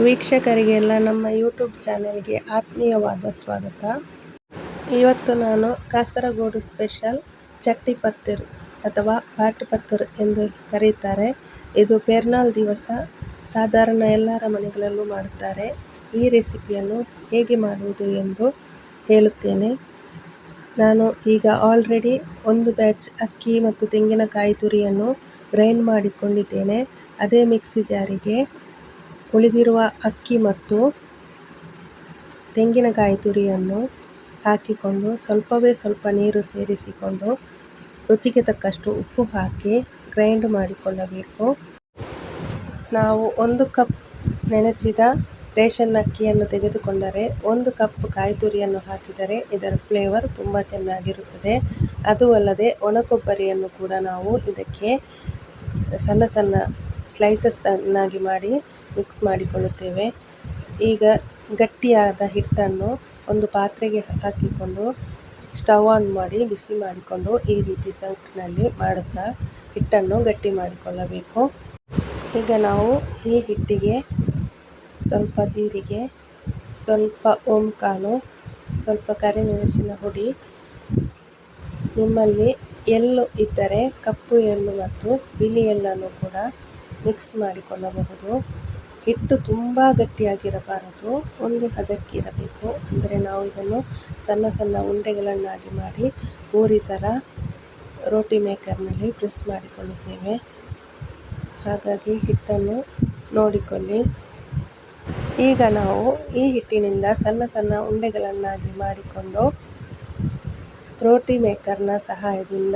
ವೀಕ್ಷಕರಿಗೆಲ್ಲ ನಮ್ಮ ಯೂಟ್ಯೂಬ್ ಚಾನೆಲ್ಗೆ ಆತ್ಮೀಯವಾದ ಸ್ವಾಗತ. ಇವತ್ತು ನಾನು ಕಾಸರಗೋಡು ಸ್ಪೆಷಲ್ ಚಟ್ಟಿ ಪತ್ತಿರ್ ಅಥವಾ ಬಾಟ್ ಪತ್ತಿರ್ ಎಂದು ಕರೆಯುತ್ತಾರೆ. ಇದು ಪೆರ್ನಾಲ್ ದಿವಸ ಸಾಧಾರಣ ಎಲ್ಲರ ಮನೆಗಳಲ್ಲೂ ಮಾಡುತ್ತಾರೆ. ಈ ರೆಸಿಪಿಯನ್ನು ಹೇಗೆ ಮಾಡುವುದು ಎಂದು ಹೇಳುತ್ತೇನೆ. ನಾನು ಈಗ ಆಲ್ರೆಡಿ ಒಂದು ಬ್ಯಾಚ್ ಅಕ್ಕಿ ಮತ್ತು ತೆಂಗಿನಕಾಯಿ ತುರಿಯನ್ನು ಗ್ರೈಂಡ್ ಮಾಡಿಕೊಂಡಿದ್ದೇನೆ. ಅದೇ ಮಿಕ್ಸಿ ಜಾರಿಗೆ ಉಳಿದಿರುವ ಅಕ್ಕಿ ಮತ್ತು ತೆಂಗಿನಕಾಯಿ ತುರಿಯನ್ನು ಹಾಕಿಕೊಂಡು ಸ್ವಲ್ಪವೇ ಸ್ವಲ್ಪ ನೀರು ಸೇರಿಸಿಕೊಂಡು ರುಚಿಗೆ ತಕ್ಕಷ್ಟು ಉಪ್ಪು ಹಾಕಿ ಗ್ರೈಂಡ್ ಮಾಡಿಕೊಳ್ಳಬೇಕು. ನಾವು 1 ಕಪ್ ನೆನೆಸಿದ ರೇಷನ್ ಅಕ್ಕಿಯನ್ನು ತೆಗೆದುಕೊಂಡರೆ 1 ಕಪ್ ಕಾಯಿ ತುರಿಯನ್ನು ಹಾಕಿದರೆ ಇದರ ಫ್ಲೇವರ್ ತುಂಬ ಚೆನ್ನಾಗಿರುತ್ತದೆ. ಅದು ಅಲ್ಲದೆ ಒಣ ಕೊಬ್ಬರಿಯನ್ನು ಕೂಡ ನಾವು ಇದಕ್ಕೆ ಸಣ್ಣ ಸಣ್ಣ ಸ್ಲೈಸಸ್ ಅನ್ನಾಗಿ ಮಾಡಿ ಮಿಕ್ಸ್ ಮಾಡಿಕೊಳ್ಳುತ್ತೇವೆ. ಈಗ ಗಟ್ಟಿಯಾದ ಹಿಟ್ಟನ್ನು ಒಂದು ಪಾತ್ರೆಗೆ ಹಾಕಿಕೊಂಡು ಸ್ಟವ್ ಆನ್ ಮಾಡಿ ಬಿಸಿ ಮಾಡಿಕೊಂಡು ಈ ರೀತಿ ಸೌಟಿನಲ್ಲಿ ಮಾಡುತ್ತಾ ಹಿಟ್ಟನ್ನು ಗಟ್ಟಿ ಮಾಡಿಕೊಳ್ಳಬೇಕು. ಈಗ ನಾವು ಈ ಹಿಟ್ಟಿಗೆ ಸ್ವಲ್ಪ ಜೀರಿಗೆ, ಸ್ವಲ್ಪ ಓಂಕಾಳು, ಸ್ವಲ್ಪ ಕರಿಮೆಣಸಿನ ಹುಡಿ, ನಿಮ್ಮಲ್ಲಿ ಎಳ್ಳು ಇದ್ದರೆ ಕಪ್ಪು ಎಳ್ಳು ಮತ್ತು ಬಿಳಿ ಎಳ್ಳನ್ನು ಕೂಡ ಮಿಕ್ಸ್ ಮಾಡಿಕೊಳ್ಳಬಹುದು. ಹಿಟ್ಟು ತುಂಬ ಗಟ್ಟಿಯಾಗಿರಬಾರದು, ಒಂದು ಹದಕ್ಕಿರಬೇಕು. ಅಂದರೆ ನಾವು ಇದನ್ನು ಸಣ್ಣ ಸಣ್ಣ ಉಂಡೆಗಳನ್ನಾಗಿ ಮಾಡಿ ಪೂರಿ ಥರ ರೋಟಿ ಮೇಕರ್ನಲ್ಲಿ ಪ್ರೆಸ್ ಮಾಡಿಕೊಳ್ಳುತ್ತೇವೆ. ಹಾಗಾಗಿ ಹಿಟ್ಟನ್ನು ನೋಡಿಕೊಳ್ಳಿ. ಈಗ ನಾವು ಈ ಹಿಟ್ಟಿನಿಂದ ಸಣ್ಣ ಸಣ್ಣ ಉಂಡೆಗಳನ್ನಾಗಿ ಮಾಡಿಕೊಂಡು ರೋಟಿ ಮೇಕರ್ನ ಸಹಾಯದಿಂದ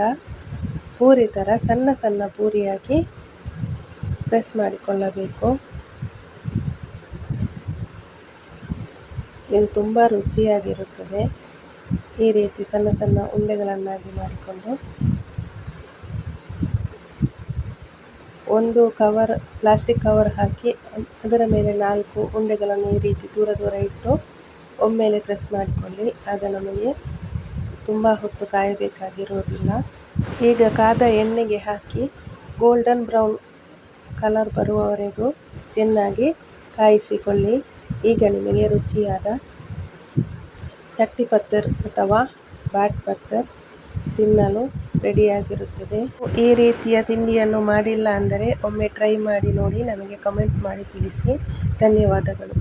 ಪೂರಿ ಥರ ಸಣ್ಣ ಸಣ್ಣ ಪೂರಿಯಾಗಿ ಪ್ರೆಸ್ ಮಾಡಿಕೊಳ್ಳಬೇಕು. ಇದು ತುಂಬ ರುಚಿಯಾಗಿರುತ್ತದೆ. ಈ ರೀತಿ ಸಣ್ಣ ಸಣ್ಣ ಉಂಡೆಗಳನ್ನಾಗಿ ಮಾಡಿಕೊಂಡು ಒಂದು ಕವರ್, ಪ್ಲಾಸ್ಟಿಕ್ ಕವರ್ ಹಾಕಿ ಅದರ ಮೇಲೆ 4 ಉಂಡೆಗಳನ್ನು ಈ ರೀತಿ ದೂರ ದೂರ ಇಟ್ಟು ಒಮ್ಮೆಲೆ ಪ್ರೆಸ್ ಮಾಡಿಕೊಳ್ಳಿ. ಆಗ ನಮಗೆ ತುಂಬ ಹೊತ್ತು ಕಾಯಬೇಕಾಗಿರುವುದಿಲ್ಲ. ಈಗ ಕಾದ ಎಣ್ಣೆಗೆ ಹಾಕಿ ಗೋಲ್ಡನ್ ಬ್ರೌನ್ ಕಲರ್ ಬರುವವರೆಗೂ ಚೆನ್ನಾಗಿ ಕಾಯಿಸಿಕೊಳ್ಳಿ. ಈಗ ನಿಮಗೆ ರುಚಿಯಾದ ಚಟ್ಟಿ ಪತ್ತಿರ್ ಅಥವಾ ಬಾಟ್ ಪತ್ತಿರ್ ತಿನ್ನಲು ರೆಡಿಯಾಗಿರುತ್ತದೆ. ಈ ರೀತಿಯ ತಿಂಡಿಯನ್ನು ಮಾಡಿಲ್ಲ ಅಂದರೆ ಒಮ್ಮೆ ಟ್ರೈ ಮಾಡಿ ನೋಡಿ, ನಮಗೆ ಕಮೆಂಟ್ ಮಾಡಿ ತಿಳಿಸಿ. ಧನ್ಯವಾದಗಳು.